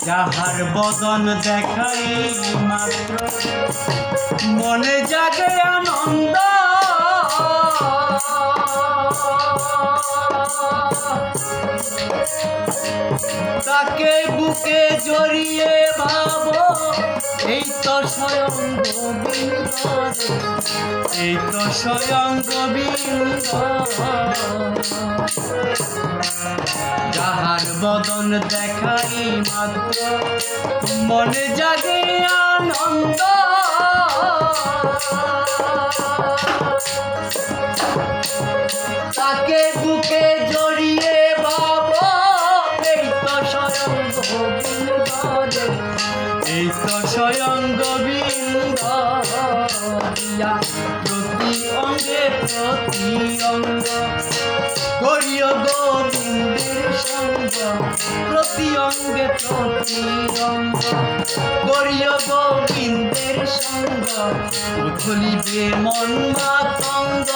যাহার বদন দেখাই মাত্র মনে জাগে আনন্দ, তাকে বুকে জড়িয়ে ভাবো এই তো স্বয়ং গোবিন্দ, এই তো স্বয়ং গোবিন্দ। যাহার বদন দেখাই মাত্র মনে জাগে আনন্দ, তাকে বুকে জড়িয়ে ভাবো এই তো স্বয়ং গোবিন্দ, এই তো স্বয়ং গোবিন্দ। প্রতি অঙ্গে প্রতি অঙ্গ করিও গোবিন্দের সঙ্গ, প্রতি অঙ্গে প্রতি অঙ্গ করিও গোবিন্দের সঙ্গ, খুলিবে মন মাতঙ্গ।